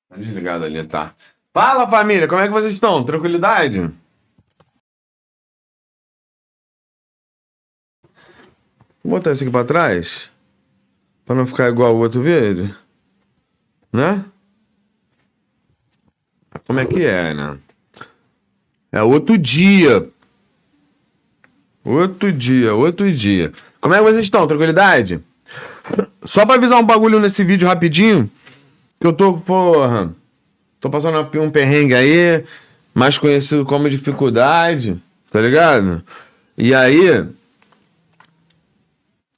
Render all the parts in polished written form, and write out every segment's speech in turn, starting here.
Tá desligado ali, tá. Fala, família, como é que vocês estão? Tranquilidade? Vou botar isso aqui pra trás, pra não ficar igual o outro vídeo, né? Como é que é, né? É outro dia. Outro dia, outro dia. Como é que vocês estão? Tranquilidade? Só pra avisar um bagulho nesse vídeo rapidinho, que eu tô, porra, tô passando um perrengue aí, mais conhecido como dificuldade, tá ligado? E aí...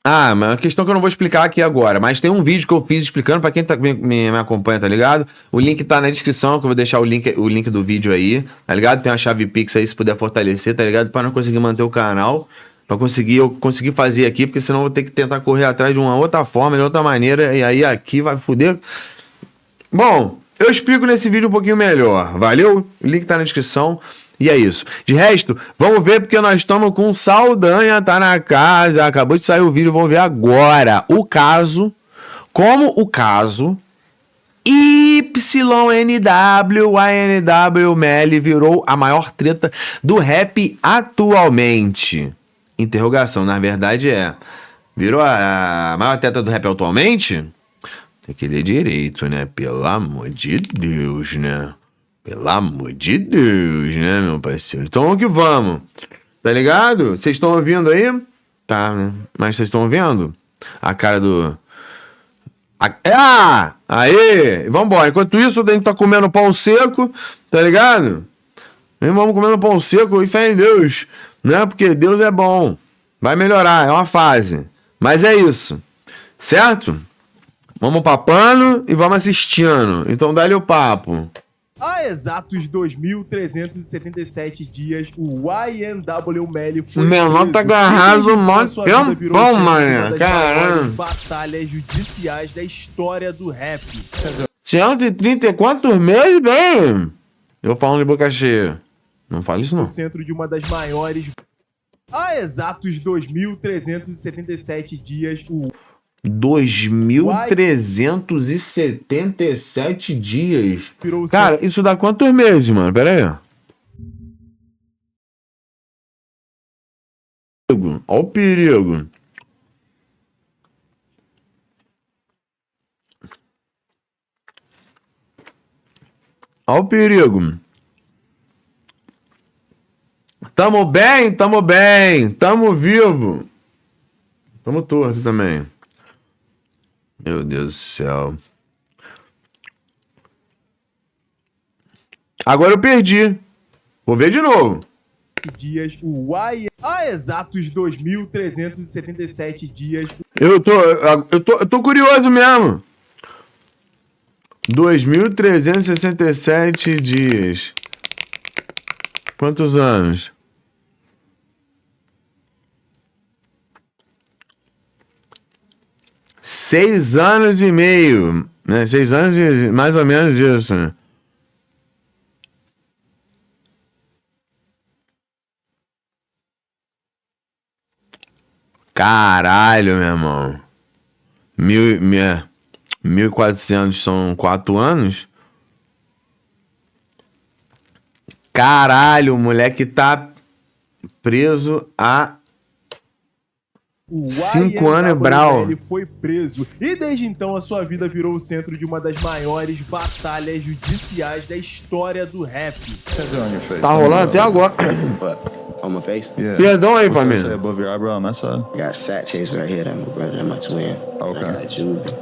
Ah, mas é uma questão que eu não vou explicar aqui agora, mas tem um vídeo que eu fiz explicando pra quem me acompanha, tá ligado? O link tá na descrição, que eu vou deixar o link do vídeo aí, tá ligado? Tem uma chave Pix aí se puder fortalecer, tá ligado? Pra não conseguir manter o canal, pra eu conseguir fazer aqui, porque senão eu vou ter que tentar correr atrás de uma outra forma, de outra maneira, e aí aqui vai foder. Bom, eu explico nesse vídeo um pouquinho melhor, valeu? O link tá na descrição. E é isso. De resto, vamos ver porque nós estamos com Saldanha, tá na casa. Acabou de sair o vídeo, vamos ver agora o caso. Como o caso YNW Melly virou a maior treta do rap atualmente. Interrogação, na verdade é. Virou a maior treta do rap atualmente? Tem que ler direito, né? Pelo amor de Deus, né? Pelo amor de Deus, né, meu parceiro? Então vamos que vamos. Tá ligado? Vocês estão ouvindo aí? Tá, né? Mas vocês estão vendo? A cara do... Ah! Aê! Vambora. Enquanto isso, a gente tá comendo pão seco, tá ligado? E vamos comendo pão seco e fé em Deus, né? Porque Deus é bom. Vai melhorar, é uma fase. Mas é isso. Certo? Vamos papando e vamos assistindo. Então dá-lhe o papo. Há exatos 2.377 dias, o YNW Melly foi O menor tá agarrado mó tempão, mano. Caramba. Batalhas judiciais da história do rap. 130 e quantos meses, bem? Eu falando de boca cheia. Não fala isso, não. No centro de uma das maiores... Há exatos 2.377 dias, o 2.377 dias. virou o Cara, isso dá quantos meses, mano? Pera aí. Olha o perigo. Olha o perigo. Tamo bem, tamo bem. Tamo vivo. Tamo torto também. Meu Deus do céu. Agora eu perdi. Vou ver de novo. dias, o há exatos 2.377 dias, Eu tô curioso mesmo. 2.367 dias. Quantos anos? Seis anos e meio, né? 6 anos e mais ou menos isso, né? Caralho, meu irmão. 1.400 são 4 anos? Caralho, o moleque tá preso há o 5 anos, Brau. Ele foi preso e desde então a sua vida virou o centro de uma das maiores batalhas judiciais da história do rap. Tá rolando até agora. On my face? Yeah. Perdão aí, What's that say família. above your eyebrow on that side? I got Sat Chase right here. That's my brother. That's my twin. Okay. I got Juvie.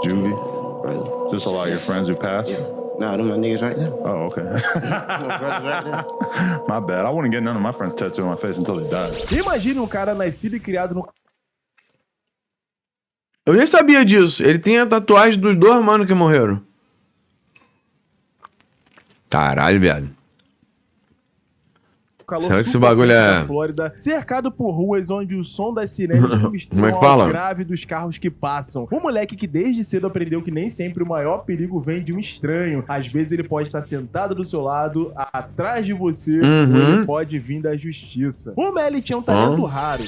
Juvie? Brother. Just a lot of your friends who passed? Nah, them my niggas right there. Oh, okay. My brothers right there. My bad. I wouldn't get none of my friends tattooed on my face until they died. Imagine um cara nascido e criado no Eu nem sabia disso. Ele tem a tatuagem dos 2 manos que morreram. Caralho, viado. calor Será que esse bagulho sufocante é- da Flórida, cercado por ruas onde o som das sirenes se Como é mistura que fala? ao grave dos carros que passam. Um moleque que desde cedo aprendeu que nem sempre o maior perigo vem de um estranho. Às vezes ele pode estar sentado do seu lado, atrás de você, Uhum. ou ele pode vir da justiça. O Melly tinha um talento raro.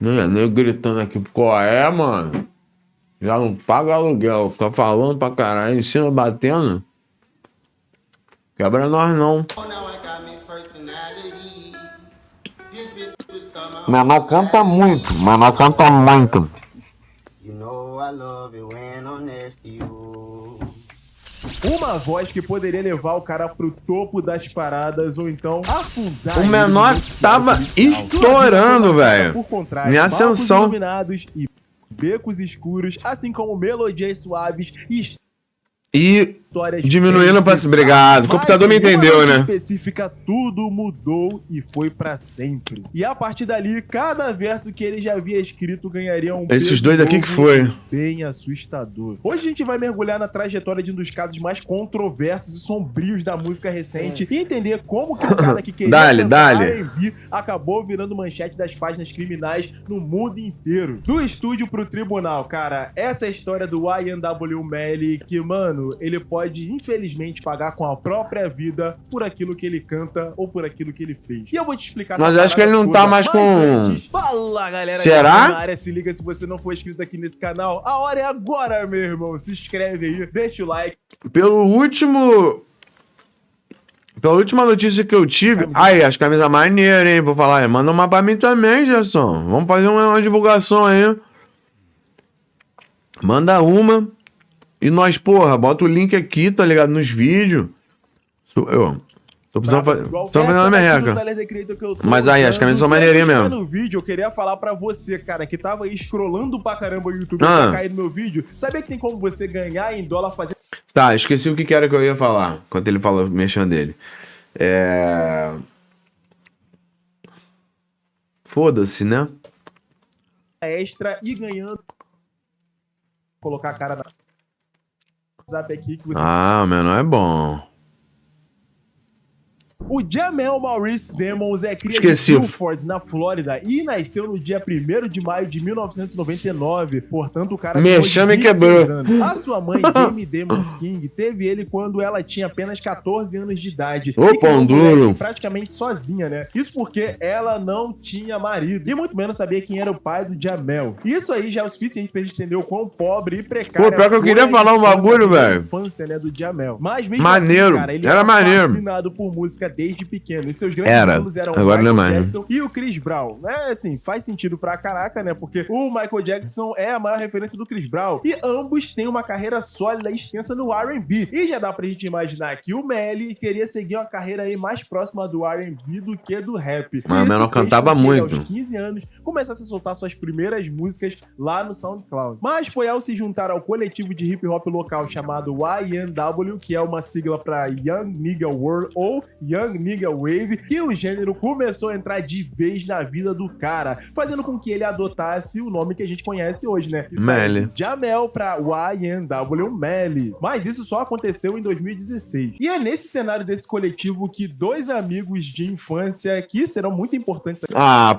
Nem gritando aqui, qual é, mano? Já não paga aluguel, fica falando pra caralho, em cima batendo. Quebra nós não. Menor canta muito, menor canta muito. You know I love it when I'm next to you. Uma voz que poderia levar o cara pro topo das paradas ou então afundar. O menor tava estourando, velho. Por contrário, Em ascensão. palcos iluminados e becos escuros, assim como melodias suaves e E histórias diminuindo pra... bem Obrigado. O Mas computador me em uma entendeu, noite né? específica, tudo mudou e foi pra sempre. E a partir dali, cada verso que ele já havia escrito ganharia um Esses peso dois aqui novo que foi. bem assustador. Hoje a gente vai mergulhar na trajetória de um dos casos mais controversos e sombrios da música recente e entender como que o cara que queria cantar R&B acabou virando manchete das páginas criminais no mundo inteiro. Do estúdio pro tribunal, cara, essa é a história do YNW Melly, que, mano, ele pode, infelizmente, pagar com a própria vida por aquilo que ele canta ou por aquilo que ele fez. E eu vou te explicar Mas essa acho que ele parada não tá toda. mais Mas com... antes, fala, galera. Será? Que tá na área, se liga, se você não for inscrito aqui nesse canal, a hora é agora, meu irmão. Se inscreve aí, deixa o like. Pela última notícia que eu tive... Aí, as camisas maneiras, hein? Vou falar, manda uma pra mim também, Gerson. Vamos fazer uma divulgação aí. Manda uma. E nós, porra, bota o link aqui, tá ligado? Nos vídeos. Eu tô precisando fazer na minha reca. Mas aí, as camisas são maneirinhas mesmo. No vídeo, eu queria falar pra você, cara, que tava aí scrollando pra caramba o YouTube pra cair no meu vídeo. Sabia que tem como você ganhar em dólar fazendo... Tá, esqueci o que era que eu ia falar. Quando ele falou, mexendo dele. Foda-se, né? Extra e ganhando... Vou colocar a cara na... WhatsApp aqui que você... Ah, o menor é bom. O Jamel Maurice Demons é cria de Guilford, na Flórida, e nasceu no dia 1º de maio de 1999. Portanto, o cara me quebrou. Anos. A sua mãe, Jamie Demons King, teve ele quando ela tinha apenas 14 anos de idade. Ô, pão duro. Praticamente sozinha, né? Isso porque ela não tinha marido, e muito menos sabia quem era o pai do Jamel. Isso aí já é o suficiente pra gente entender o quão pobre e precário. Pô, pior que eu queria falar um bagulho, velho. Infância, né, do Jamel. Mas mesmo maneiro. assim, cara, ele era maneiro. Fascinado por música desde pequeno. E seus grandes ídolos eram o Michael Jackson e o Chris Brown. Assim, faz sentido pra caraca, né? Porque o Michael Jackson é a maior referência do Chris Brown. E ambos têm uma carreira sólida e extensa no R&B. E já dá pra gente imaginar que o Melly queria seguir uma carreira aí mais próxima do R&B do que do rap. Mas o menor cantava muito. Aos 15 anos, começasse a soltar suas primeiras músicas lá no SoundCloud. Mas foi ao se juntar ao coletivo de hip hop local chamado YNW, que é uma sigla pra Young Nigga World ou Young Nigga Wave, que o gênero começou a entrar de vez na vida do cara, fazendo com que ele adotasse o nome que a gente conhece hoje, né? Melly. Jamel pra YNW Melly. Mas isso só aconteceu em 2016. E é nesse cenário desse coletivo que dois amigos de infância, que serão muito importantes aqui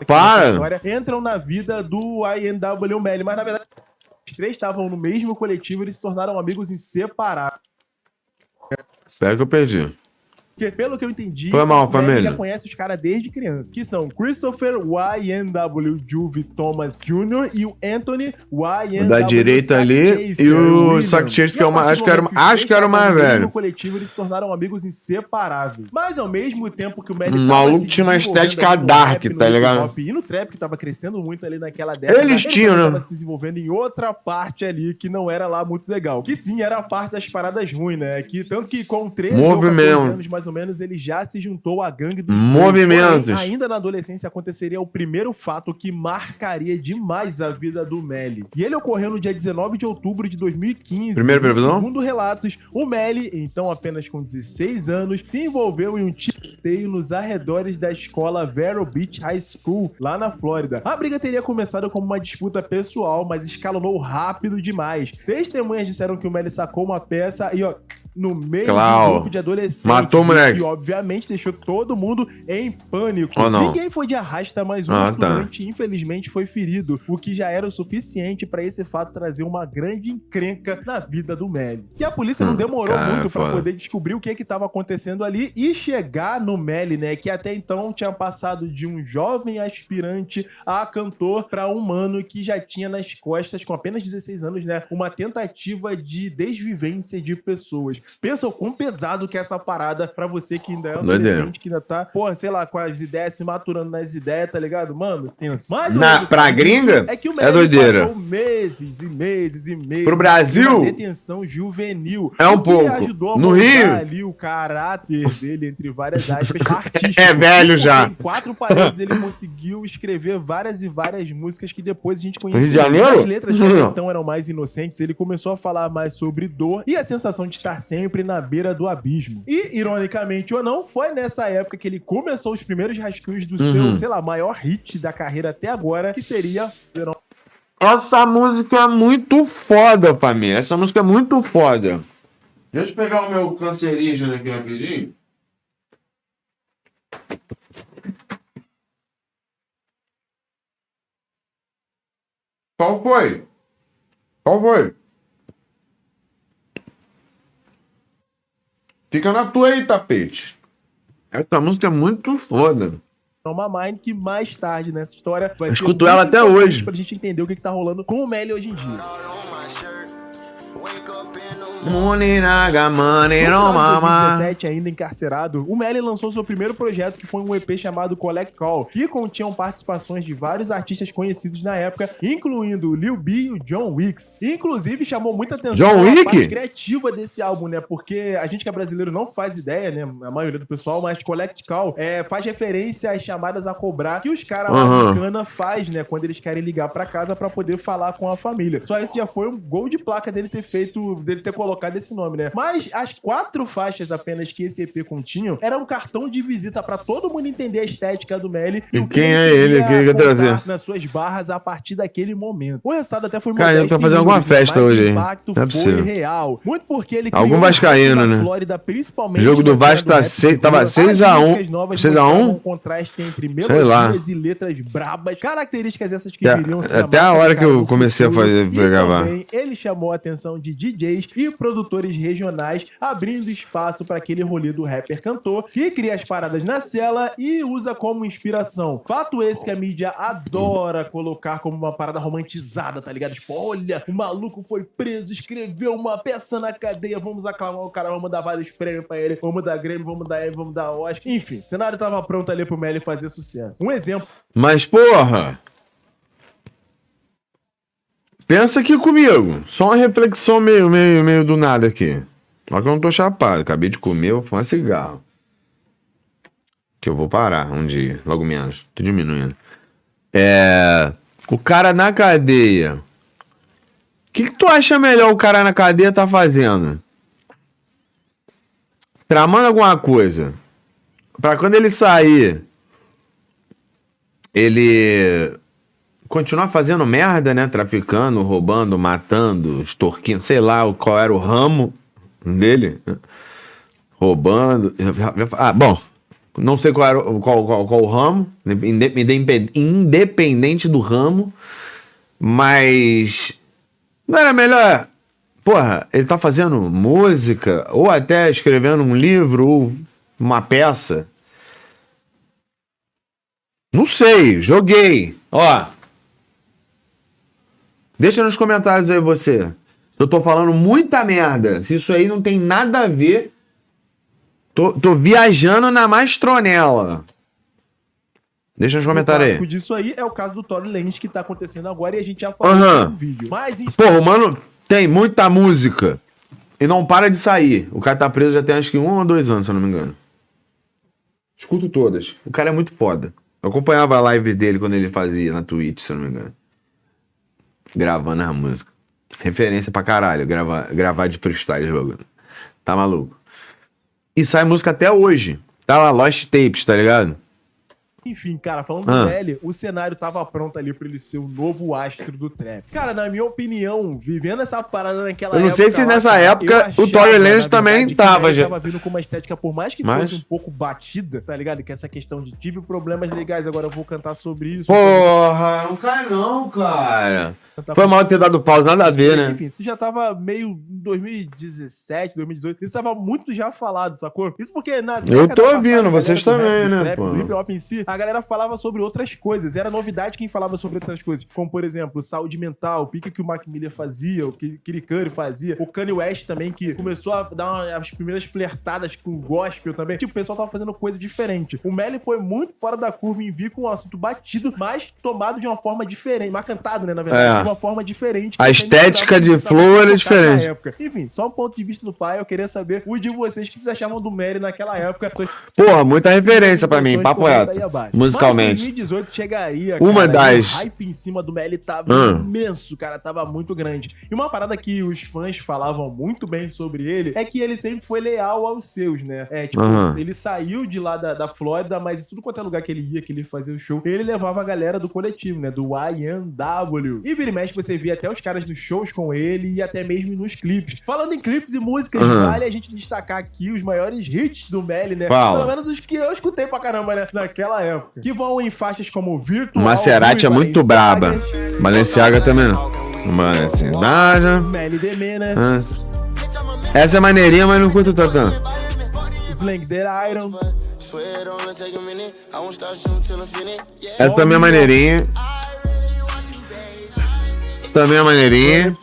para! História, entram na vida do YNW Melly. Mas na verdade, os três estavam no mesmo coletivo e eles se tornaram amigos inseparáveis. Espera que eu perdi. Porque, pelo que eu entendi, foi mal, família. já conhece os caras desde criança. Que são Christopher YNW Juve Thomas Jr. e o Anthony YNW da direita ali e o Sack Chase, que é uma, acho que era o mais velho. No coletivo, eles se tornaram amigos inseparáveis. Mas ao mesmo tempo que o Melly maluco tinha uma estética dark, tá ligado? E no trap, que tava crescendo muito ali naquela década. Eles tinham, né? Tava se desenvolvendo em outra parte ali que não era lá muito legal. Que sim, era a parte das paradas ruins, né? Que, tanto que com 13 ou 14 anos, mais ou menos, ele já se juntou à gangue dos movimentos. Porém, ainda na adolescência aconteceria o primeiro fato que marcaria demais a vida do Melly. E ele ocorreu no dia 19 de outubro de 2015. Primeira previsão? Segundo relatos, o Melly, então apenas com 16 anos, se envolveu em um tiroteio nos arredores da escola Vero Beach High School, lá na Flórida. A briga teria começado como uma disputa pessoal, mas escalonou rápido demais. Testemunhas disseram que o Melly sacou uma peça e, no meio Clau. de um grupo de adolescentes. Matou o moleque. Que, obviamente, deixou todo mundo em pânico. Oh, não. Ninguém foi de arrasta, mas um estudante, infelizmente, foi ferido, o que já era o suficiente pra esse fato trazer uma grande encrenca na vida do Melly. E a polícia não demorou muito pra poder descobrir o que estava acontecendo ali e chegar no Melly, né, que até então tinha passado de um jovem aspirante a cantor pra um mano que já tinha nas costas, com apenas 16 anos, né, uma tentativa de desvivência de pessoas. Pensa o quão pesado que é essa parada pra você que ainda é um adolescente, que ainda tá, porra, sei lá, com as ideias, se maturando nas ideias, tá ligado? Mano, tenso. Mas pra gringa, é que o é doideira. passou meses e meses e meses pro Brasil, de detenção juvenil. É um pouco. Ajudou a no Rio, ali o caráter dele, entre várias aspas, artístico. É velho já. Em 4 paredes ele conseguiu escrever várias e várias músicas que depois a gente conheceu. Rio de Janeiro? As letras que até então eram mais inocentes, ele começou a falar mais sobre dor e a sensação de estar sempre na beira do abismo. E, ironicamente ou não, foi nessa época que ele começou os primeiros rascunhos do seu, sei lá, maior hit da carreira até agora, que seria... Essa música é muito foda, família. Essa música é muito foda. Deixa eu pegar o meu cancerígeno aqui rapidinho. Qual foi? Qual foi? Fica na tua aí, tapete. Essa música é muito foda. Uma Mind que mais tarde nessa história vai ser escuto ela até hoje pra gente entender o que tá rolando com o Melly hoje em dia. Money naga, money No no final de mama. 2017, ainda encarcerado, o Melly lançou seu primeiro projeto, que foi um EP chamado Collect Call, que continham participações de vários artistas conhecidos na época, incluindo o Lil B e o John Wicks. Inclusive, chamou muita atenção a parte criativa desse álbum, né? Porque a gente que é brasileiro não faz ideia, né? A maioria do pessoal, mas Collect Call faz referência às chamadas a cobrar que os caras lá de cana faz, né? Quando eles querem ligar pra casa pra poder falar com a família. Só isso já foi um gol de placa dele ter feito, dele ter colocado esse nome, né? Mas as 4 faixas apenas que esse EP continham era um cartão de visita pra todo mundo entender a estética do Melly e o que quem é ele que quer trazer nas suas barras a partir daquele momento. O resultado até foi modesto. Cara, ele tá fazendo alguma festa hoje aí. O impacto foi real. Muito porque ele algum vascaíno, né? Flórida, principalmente. O jogo do Vasco tava 6x1. 6x1? Contraste entre melodias e letras brabas. Características essas que viriam ser até a hora que eu comecei a fazer gravar. Ele chamou a atenção de DJs e produtores regionais, abrindo espaço para aquele rolê do rapper cantor que cria as paradas na cela e usa como inspiração. Fato esse que a mídia adora colocar como uma parada romantizada, tá ligado? Tipo, olha, o maluco foi preso, escreveu uma peça na cadeia, vamos aclamar o cara, vamos dar vários prêmios pra ele, vamos dar Grammy, vamos dar M, vamos dar Oscar. Enfim, o cenário tava pronto ali pro Melly fazer sucesso. Um exemplo. Mas, porra... Pensa aqui comigo. Só uma reflexão meio do nada aqui. Só que eu não tô chapado. Acabei de comer, vou fumar cigarro. Que eu vou parar um dia. Logo menos. Tô diminuindo. O cara na cadeia. O que tu acha melhor o cara na cadeia tá fazendo? Tramando alguma coisa. Pra quando ele sair... Ele... continuar fazendo merda, né? Traficando, roubando, matando, extorquindo, sei lá qual era o ramo dele. Né? Roubando. Bom, não sei qual era qual o ramo, independente do ramo, mas não era melhor. Porra, ele tá fazendo música, ou até escrevendo um livro, ou uma peça. Não sei, joguei. Ó. Deixa nos comentários aí você. Se eu tô falando muita merda, se isso aí não tem nada a ver, tô viajando na mastronela. Deixa nos comentários aí. O disso aí é o caso do Tory Lanez que tá acontecendo agora e a gente já falou no vídeo. Mas, porra, mano, tem muita música e não para de sair. O cara tá preso já tem acho que 1 ou 2 anos, se eu não me engano. Escuto todas. O cara é muito foda. Eu acompanhava a live dele quando ele fazia na Twitch, se eu não me engano. Gravando a música. Referência pra caralho. Gravar de freestyle, bagulho. Tá maluco. E sai música até hoje. Tá lá, Lost Tapes, tá ligado? Enfim, cara, falando do Melly, o cenário tava pronto ali pra ele ser o novo astro do trap. Cara, na minha opinião, vivendo essa parada naquela época... Eu não sei se nessa época o Tory Lanez também tava, já. Tava vindo com uma estética, por mais que fosse um pouco batida, tá ligado? Que essa questão de tive problemas legais, agora eu vou cantar sobre isso. Porra, não cai não, cara. Foi mal ter dado pausa, nada a ver, né? Enfim, isso já tava meio em 2017, 2018. Isso tava muito já falado, sacou? Isso porque na eu tô ouvindo, vocês também, né, pô? No hip hop em si, a galera falava sobre outras coisas. Era novidade quem falava sobre outras coisas. Como, por exemplo, saúde mental, o pique que o Mac Miller fazia, o que Kid Cudi fazia. O Kanye West também, que começou a dar as primeiras flertadas com o gospel também. Tipo, o pessoal tava fazendo coisa diferente. O Melly foi muito fora da curva em vir com um assunto batido, mas tomado de uma forma diferente. Mas cantado, né, na verdade. De uma forma diferente. A estética de flow era diferente. Enfim, só um ponto de vista do pai, eu queria saber o de vocês que vocês achavam do Melly naquela época. Porra, muita referência pra mim, papo reto. Musicalmente. Mas 2018 chegaria, uma cara, das... o hype em cima do Melly tava imenso, cara, tava muito grande. E uma parada que os fãs falavam muito bem sobre ele é que ele sempre foi leal aos seus, né? Ele saiu de lá da Flórida, mas em tudo quanto é lugar que ele ia, que ele fazia o show, ele levava a galera do coletivo, né? Do YNW. E vira e mexe, você via até os caras nos shows com ele e até mesmo nos clipes. Falando em clipes e músicas, vale a gente destacar aqui os maiores hits do Melly, né? Pelo menos os que eu escutei pra caramba, né? Naquela época. Que vão em faixas como Virtual... Maserati é muito braba. Balenciaga também não. Balenciaga... Melly The Menace. Essa é maneirinha, mas não curto tanto. Slang the Iron. Essa também é maneirinha. Também é maneirinha.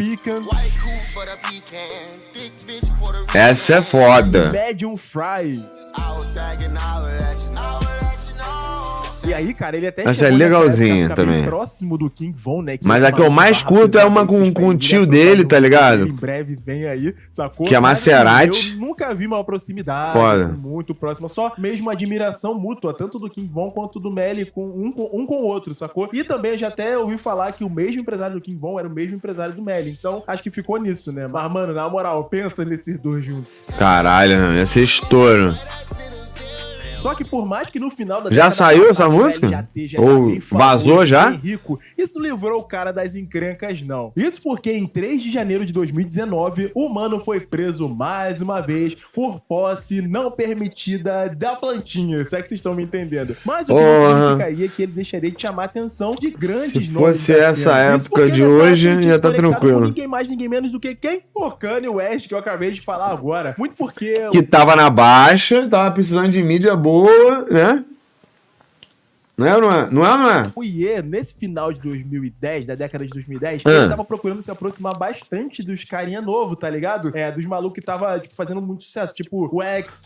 Essa é foda. Medium Fry. E aí, cara, ele até essa é legalzinha também. Próximo do King Von, né? Mas a que eu mais curto é uma com o tio dele, tá ligado? Em breve vem aí, sacou? Que é Maserati. Eu nunca vi uma proximidade assim, muito próxima. Só mesmo admiração mútua, tanto do King Von quanto do Melly, com um com o outro, sacou? E também já até ouvi falar que o mesmo empresário do King Von era o mesmo empresário do Melly. Então, acho que ficou nisso, né? Mas, mano, na moral, pensa nesses dois juntos. Caralho, mano, ia ser estouro. Só que por mais que no final da já saiu essa música? Ou vazou já? Rico, isso não livrou o cara das encrencas, não. Isso porque em 3 de janeiro de 2019, o mano foi preso mais uma vez por posse não permitida da plantinha. Se é que vocês estão me entendendo. Mas o que não significaria que ele deixaria de chamar a atenção de grandes nomes. Se fosse essa época de hoje, já tá tranquilo. Ninguém mais, ninguém menos do que quem? O Kanye West, que eu acabei de falar agora. Muito porque... Que tava na baixa, tava precisando de mídia boa, né? Não é? O Ye, nesse final de 2010, da década de 2010, ele tava procurando se aproximar bastante dos carinha novo, tá ligado? Dos malucos que tava tipo, fazendo muito sucesso, tipo o X.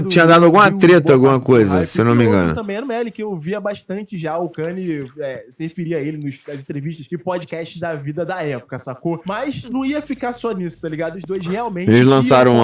Tinha dado alguma treta, alguma coisa, se eu não me engano. Também era o Melly, que eu via bastante já o Kanye se referia a ele nas entrevistas e podcasts da vida da época, sacou? Mas não ia ficar só nisso, tá ligado? Os dois realmente... Eles lançaram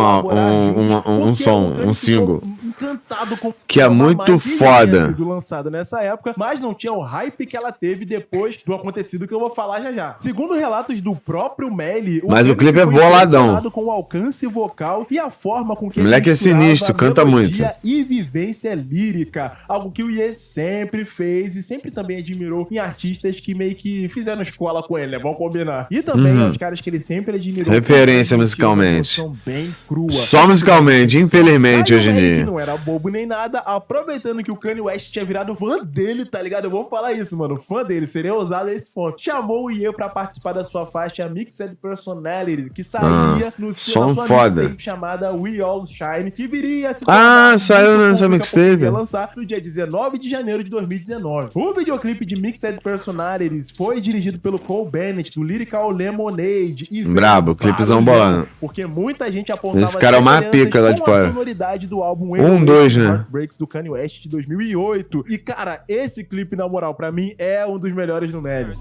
um som, um single. Encantado com... Que é muito foda. Lançado nessa época, mas não tinha o hype que ela teve depois do acontecido que eu vou falar já já. Segundo relatos do próprio Melly, mas o clipe é boladão. Com o alcance vocal e a forma com que ele moleque é sinistro, canta muito. E vivência lírica, algo que o Ye sempre fez e sempre também admirou em artistas que meio que fizeram escola com ele, né? Vamos combinar. E também os caras que ele sempre admirou. Referência musicalmente. São bem crua. Só musicalmente, infelizmente, hoje em dia. Que não era bobo nem nada, aproveitando que o Kanye West tinha virado fã dele, tá ligado? Eu vou falar isso, mano. Fã dele, seria ousado a esse ponto. Chamou o Ye pra participar da sua faixa Mixed Personality, que saía na sua mixtape chamada We All Shine, que viria a se saiu nessa mixtape. Ia lançar no dia 19 de janeiro de 2019. O videoclipe de Mixed Personalities foi dirigido pelo Cole Bennett, do Lyrical Lemonade. E brabo, clipezão bolando. Porque muita gente apontava esse cara é uma pica lá de fora. A sonoridade do álbum 2, né? Heartbreaks do Kanye West de 2008. E, cara, esse clipe, na moral, pra mim, é um dos melhores no Melly.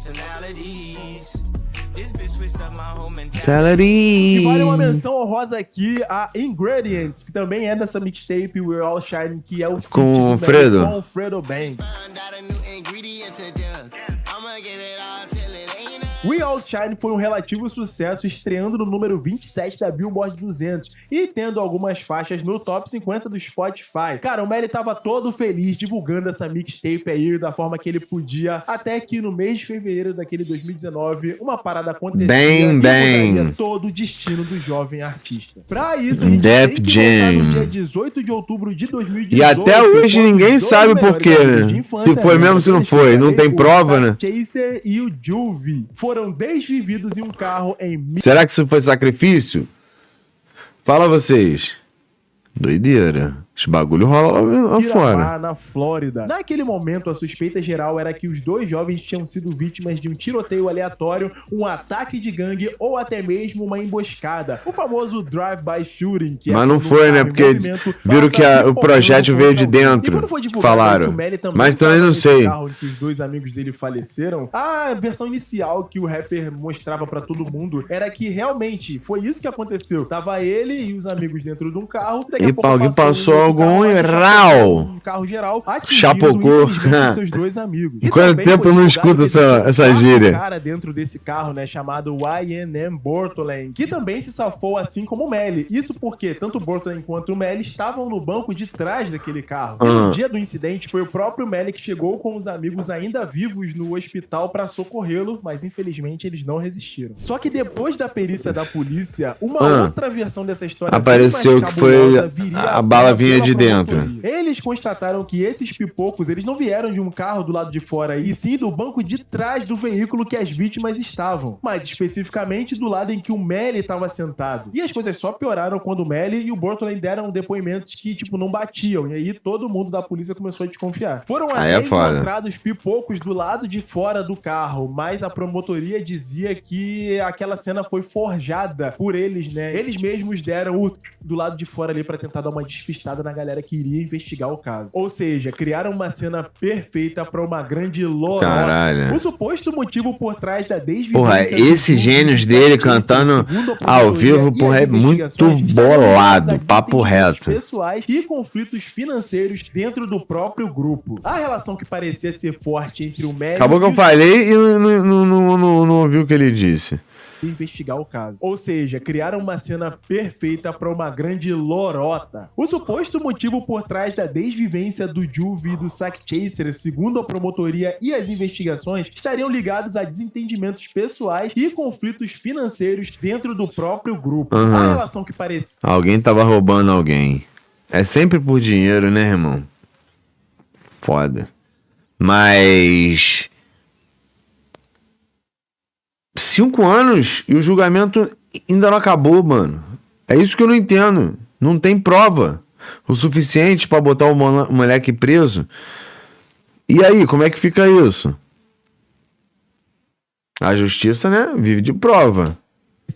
E vale uma menção honrosa aqui a Ingredients, que também é dessa mixtape We're All Shining, que é o com o Fredo. Com o Fredo Bang. We All Shine foi um relativo sucesso, estreando no número 27 da Billboard 200 e tendo algumas faixas no top 50 do Spotify. Cara, o Melly tava todo feliz divulgando essa mixtape aí da forma que ele podia, até que no mês de fevereiro daquele 2019, uma parada acontecia e mudaria todo o destino do jovem artista. Pra isso, a gente tem que voltar no dia 18 de outubro de 2018. E até hoje ninguém sabe por quê, né? Se foi mesmo, se não foi. Não tem prova, né? Chaser e o Juvie foram desvividos em um carro em... Será que isso foi sacrifício? Fala vocês. Doideira. Esse bagulho rola lá fora. Na Flórida. Naquele momento, a suspeita geral era que os dois jovens tinham sido vítimas de um tiroteio aleatório, um ataque de gangue ou até mesmo uma emboscada. O famoso drive-by shooting. Que mas não foi, né? Porque viram que o projétil veio de dentro. Falaram. Mas também não sei. Carro em que os dois amigos dele faleceram. A versão inicial que o rapper mostrava pra todo mundo era que realmente foi isso que aconteceu. Tava ele e os amigos dentro de um carro. E alguém passou algum erral. Carro geral, chapocou seus dois amigos. E quanto tempo eu não escuto essa gíria? Um cara dentro desse carro, né, chamado YNM Bortoleng, que também se safou assim como o Melly. Isso porque tanto o Bortoleng quanto o Melly estavam no banco de trás daquele carro. E no dia do incidente, foi o próprio Melly que chegou com os amigos ainda vivos no hospital pra socorrê-lo, mas infelizmente eles não resistiram. Só que depois da perícia da polícia, uma outra versão dessa história apareceu que foi a bala vinha de dentro. Eles constataram que esses pipocos, eles não vieram de um carro do lado de fora, e sim do banco de trás do veículo que as vítimas estavam. Mais especificamente do lado em que o Melly estava sentado. E as coisas só pioraram quando o Melly e o Bortoleng deram depoimentos que, tipo, não batiam. E aí todo mundo da polícia começou a desconfiar. Foram até encontrados pipocos do lado de fora do carro, mas a promotoria dizia que aquela cena foi forjada por eles, né? Eles mesmos deram o do lado de fora ali pra tentar dar uma despistada na galera que iria investigar o caso. Ou seja, criaram uma cena perfeita pra uma grande lorota. Caralho. O suposto motivo por trás da desvivência... Porra, esses gênios dele cantando ao vivo, porra, é muito bolado, papo reto. Pessoais e conflitos financeiros dentro do próprio grupo. A relação que parecia ser forte entre o Melly... Acabou que eu falei e não ouvi o que ele disse. Investigar o caso. Ou seja, criaram uma cena perfeita para uma grande lorota. O suposto motivo por trás da desvivência do Juvie e do Sack Chaser, segundo a promotoria e as investigações, estariam ligados a desentendimentos pessoais e conflitos financeiros dentro do próprio grupo. A relação que parecia... Alguém tava roubando alguém. É sempre por dinheiro, né, irmão? Foda. Mas... 5 anos e o julgamento ainda não acabou, mano. É isso que eu não entendo. Não tem prova o suficiente pra botar o moleque preso. E aí, como é que fica isso? A justiça, né, vive de prova.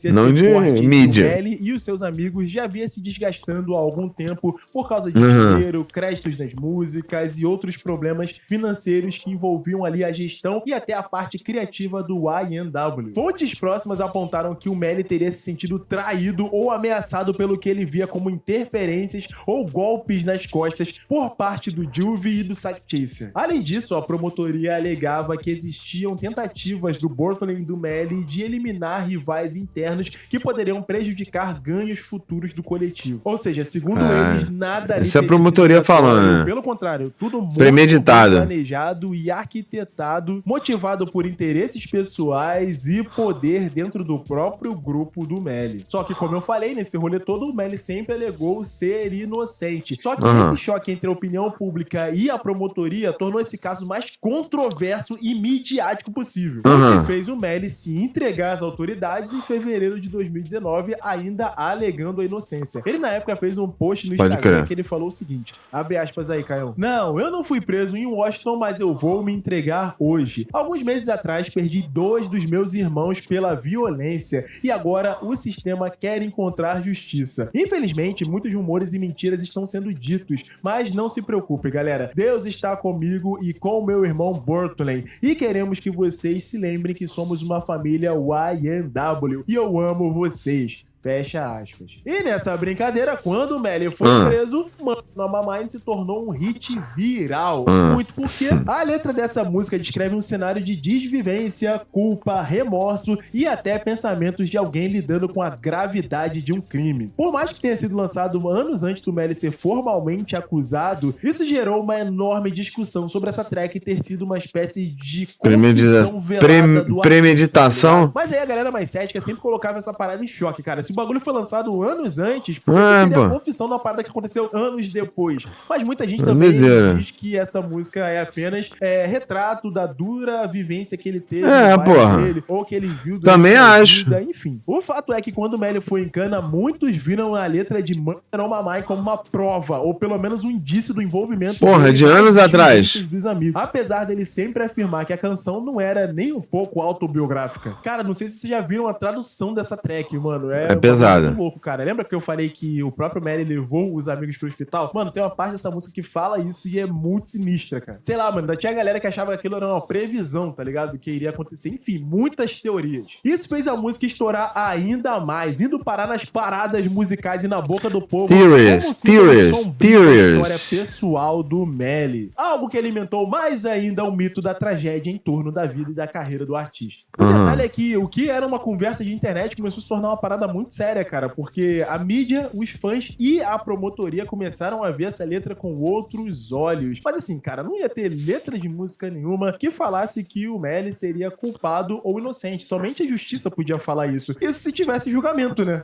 Não de mídia. O Melly e os seus amigos já vinha se desgastando há algum tempo por causa de dinheiro, créditos nas músicas e outros problemas financeiros que envolviam ali a gestão e até a parte criativa do YNW. Fontes próximas apontaram que o Melly teria se sentido traído ou ameaçado pelo que ele via como interferências ou golpes nas costas por parte do Juvie e do Sack Chaser. Além disso, a promotoria alegava que existiam tentativas do Bortoleng e do Melly de eliminar rivais internos que poderiam prejudicar ganhos futuros do coletivo. Ou seja, segundo eles, nada ali isso é a promotoria falando, né? Pelo contrário, tudo muito premeditado, planejado e arquitetado, motivado por interesses pessoais e poder dentro do próprio grupo do Melly. Só que, como eu falei, nesse rolê todo, o Melly sempre alegou ser inocente. Só que esse choque entre a opinião pública e a promotoria tornou esse caso mais controverso e midiático possível. O que fez o Melly se entregar às autoridades em fevereiro de 2019, ainda alegando a inocência. Ele, na época, fez um post no Instagram que ele falou o seguinte, abre aspas aí, Caio. Não, eu não fui preso em Washington, mas eu vou me entregar hoje. Alguns meses atrás, perdi 2 dos meus irmãos pela violência e agora o sistema quer encontrar justiça. Infelizmente, muitos rumores e mentiras estão sendo ditos, mas não se preocupe, galera. Deus está comigo e com o meu irmão Bortoleng e queremos que vocês se lembrem que somos uma família YNW e eu amo vocês. Fecha aspas. E nessa brincadeira, quando o Melly foi preso, Mano a Mine se tornou um hit viral. Muito porque a letra dessa música descreve um cenário de desvivência, culpa, remorso e até pensamentos de alguém lidando com a gravidade de um crime. Por mais que tenha sido lançado anos antes do Melly ser formalmente acusado, isso gerou uma enorme discussão sobre essa track ter sido uma espécie de confissão velada do premeditação. artista, tá. Mas aí a galera mais cética sempre colocava essa parada em choque, cara. Se o bagulho foi lançado anos antes, por que seria a confissão da parada que aconteceu anos depois? Mas muita gente também diz que essa música é apenas retrato da dura vivência que ele teve dele, ou que ele viu também acho. Vida, enfim. O fato é que quando o Melly foi em cana, muitos viram a letra de Mano Mamai como uma prova, ou pelo menos um indício do envolvimento de anos atrás. Dos amigos. Apesar dele sempre afirmar que a canção não era nem um pouco autobiográfica. Cara, não sei se vocês já viram a tradução dessa track, mano. É pesada. Muito louco, cara. Lembra que eu falei que o próprio Melly levou os amigos pro hospital? Mano, tem uma parte dessa música que fala isso e é muito sinistra, cara. Sei lá, mano, ainda tinha a galera que achava que aquilo era uma previsão, tá ligado? Do que iria acontecer. Enfim, muitas teorias. Isso fez a música estourar ainda mais, indo parar nas paradas musicais e na boca do povo. Theories. História pessoal do Melly. Algo que alimentou mais ainda o mito da tragédia em torno da vida e da carreira do artista. O detalhe é que o que era uma conversa de internet começou a se tornar uma parada muito séria, cara, porque a mídia, os fãs e a promotoria começaram a ver essa letra com outros olhos. Mas assim, cara, não ia ter letra de música nenhuma que falasse que o Melly seria culpado ou inocente. Somente a justiça podia falar isso. Isso se tivesse julgamento, né?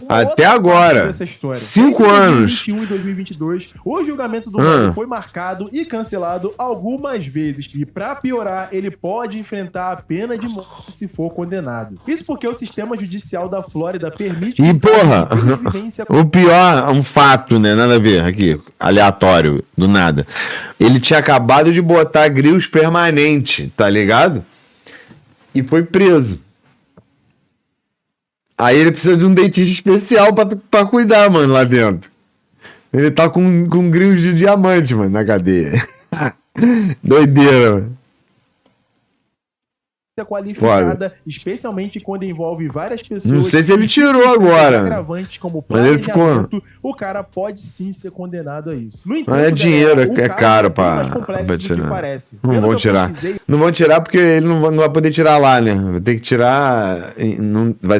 Até agora. 5 anos. Em 2021 e 2022, o julgamento do Melly foi marcado e cancelado algumas vezes. E pra piorar, ele pode enfrentar a pena de morte se for condenado. Isso porque o sistema judicial da Flórida permite... E porra, o pior, um fato, né? Nada a ver aqui, aleatório, do nada. Ele tinha acabado de botar grills permanente, tá ligado? E foi preso. Aí ele precisa de um dentista especial pra cuidar, mano, lá dentro. Ele tá com grills de diamante, mano, na cadeia. Doideira, mano. Qualificada, especialmente quando envolve várias pessoas. Não sei se ele tirou agora. Agravantes como planejamento, o cara pode sim ser condenado a isso. No entanto, é dinheiro, é caro pra tirar. Parece. Não vão tirar. Não vão tirar porque ele não vai poder tirar lá, né? Vai ter que tirar.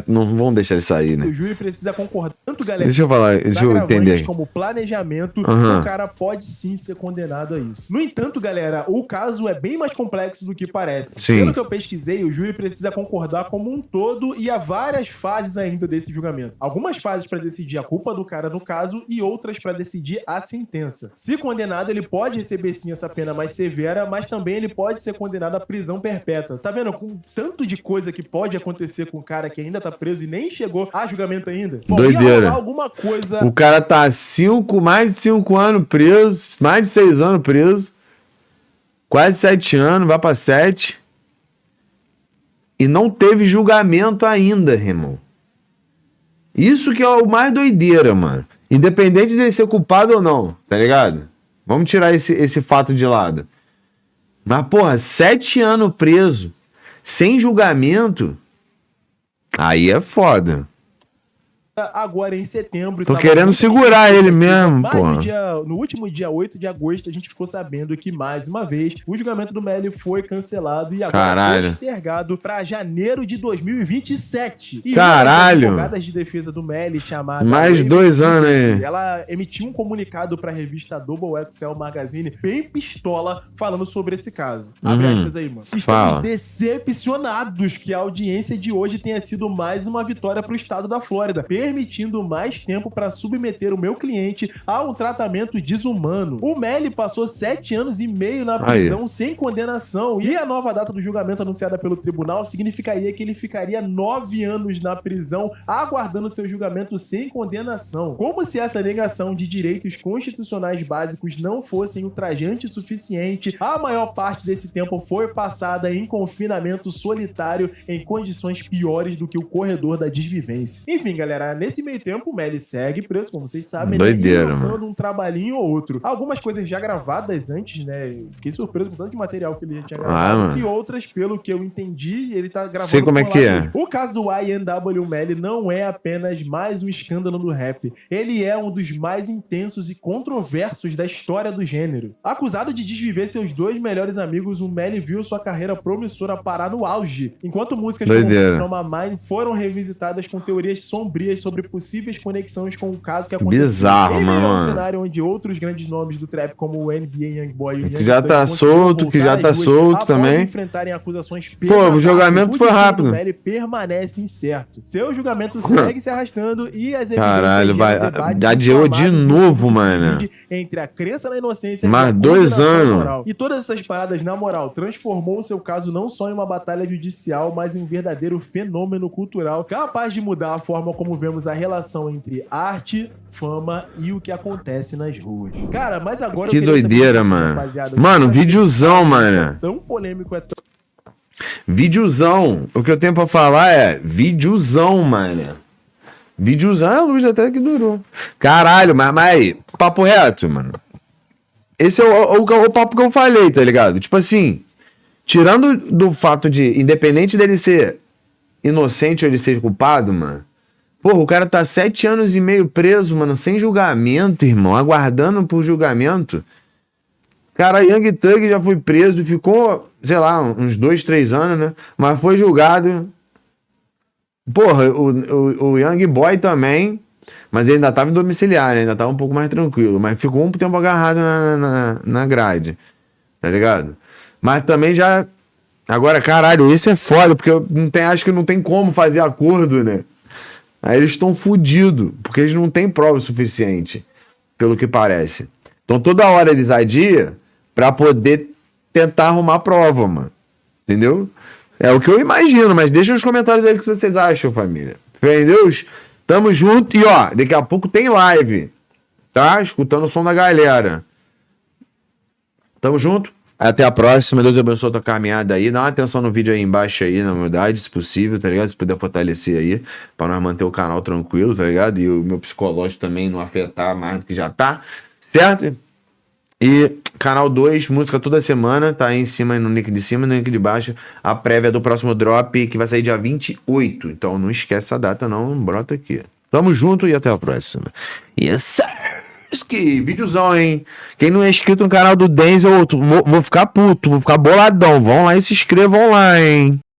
Não vão deixar ele sair, né? O júri precisa concordar. Tanto, galera, deixa eu falar, deixa eu entender. Como planejamento, o cara pode sim ser condenado a isso. No entanto, galera, o caso é bem mais complexo do que parece. Sim. Pelo que eu pesquisei, o júri precisa concordar como um todo e há várias fases ainda desse julgamento. Algumas fases para decidir a culpa do cara no caso e outras para decidir a sentença. Se condenado, ele pode receber sim essa pena mais severa, mas também ele pode ser condenado à prisão perpétua. Tá vendo? Com tanto de coisa que pode acontecer com o cara que ainda tá preso e nem chegou a julgamento ainda. Bom, doideira. Alguma coisa... O cara tá mais de 5 anos preso, mais de 6 anos preso, quase 7 anos, vai pra 7... E não teve julgamento ainda, irmão. Isso que é o mais doideira, mano. Independente dele ser culpado ou não, tá ligado? Vamos tirar esse fato de lado. Mas, porra, 7 anos preso, sem julgamento, aí é foda. Agora em setembro... Tô querendo segurar ele mesmo, pô. No último dia 8 de agosto, a gente ficou sabendo que, mais uma vez, o julgamento do Melly foi cancelado e agora postergado pra janeiro de 2027. E caralho! As advogadas de defesa do Melly, chamada... Mais 2 anos aí. Ela emitiu um comunicado pra revista Double Excel Magazine, bem pistola, falando sobre esse caso. Abre aspas aí, mano. Estamos decepcionados que a audiência de hoje tenha sido mais uma vitória pro estado da Flórida, permitindo mais tempo para submeter o meu cliente a um tratamento desumano. O Melly passou 7 anos e meio na prisão sem condenação, e a nova data do julgamento anunciada pelo tribunal significaria que ele ficaria 9 anos na prisão aguardando seu julgamento sem condenação. Como se essa negação de direitos constitucionais básicos não fossem ultrajante o suficiente, a maior parte desse tempo foi passada em confinamento solitário em condições piores do que o corredor da desvivência. Enfim, galera, Nesse meio tempo, o Melly segue preso, como vocês sabem, Doideira, né? E lançando mano. um trabalhinho ou outro. Algumas coisas já gravadas antes, né? Eu fiquei surpreso com tanto de material que ele já tinha gravado. mano. E outras, pelo que eu entendi, ele tá gravando. Sei como é que é. O caso do YNW Melly não é apenas mais um escândalo do rap. Ele é um dos mais intensos e controversos da história do gênero. Acusado de desviver seus dois melhores amigos, o Melly viu sua carreira promissora parar no auge, enquanto músicas Doideira. como Trauma Mind foram revisitadas com teorias sombrias sobre possíveis conexões com o caso que aconteceu. Bizarro, Ele mano. é um cenário onde outros grandes nomes do trap, como o NBA Youngboy e o Que já Young tá Thug, conseguiram solto, que voltar já às tá ruas solto após também. enfrentarem acusações Pô, o pesadas. julgamento foi destino rápido. do Melly permanece incerto. Seu julgamento segue se arrastando e as evidências Caralho, geram vai- debates adiou de inflamados novo, que se mano. divide entre a crença na inocência Mais e a 2 condenação anos. moral. E todas essas paradas, na moral, transformou o seu caso não só em uma batalha judicial, mas em um verdadeiro fenômeno cultural capaz de mudar a forma como vemos a relação entre arte, fama e o que acontece nas ruas. Cara, mas agora Que eu queria saber de doideira, você, mano. rapaziada, Mano, o que você videozão, acha mano. que é tão polêmico, é tão... Videozão. O que eu tenho pra falar é videozão, mano. Videozão é a luz até que durou. Caralho, mas aí, papo reto, mano. Esse é o papo que eu falei, tá ligado? Tipo assim, tirando do fato de, independente dele ser inocente ou ele ser culpado, mano. Porra, o cara tá 7 anos e meio preso, mano, sem julgamento, irmão, aguardando por julgamento. Cara, Young Thug já foi preso e ficou, sei lá, uns 2, 3 anos, né? Mas foi julgado. Porra, o Young Boy também, mas ele ainda tava em domiciliar, né? Ainda tava um pouco mais tranquilo, mas ficou um tempo agarrado na grade, tá ligado? Mas também já... Agora, caralho, esse é foda, porque acho que não tem como fazer acordo, né? Aí eles estão fudidos, porque eles não têm prova suficiente, pelo que parece. Então toda hora eles adiam pra poder tentar arrumar prova, mano. Entendeu? É o que eu imagino, mas deixa nos comentários aí o que vocês acham, família. Fé em Deus? Tamo junto e ó, daqui a pouco tem live, tá? Escutando o som da galera. Tamo junto. Até a próxima. Deus abençoe a tua caminhada aí. Dá uma atenção no vídeo aí embaixo aí, na humildade, se possível, tá ligado? Se puder fortalecer aí, pra nós manter o canal tranquilo, tá ligado? E o meu psicológico também não afetar mais do que já tá, certo? E canal 2, música toda semana, tá aí em cima, no link de cima e no link de baixo, a prévia do próximo drop, que vai sair dia 28. Então não esquece essa data não, brota aqui. Tamo junto e até a próxima. Yes, sir! Que videozão, hein? Quem não é inscrito no canal do Denzel, vou ficar puto, vou ficar boladão. Vão lá e se inscrevam lá, hein?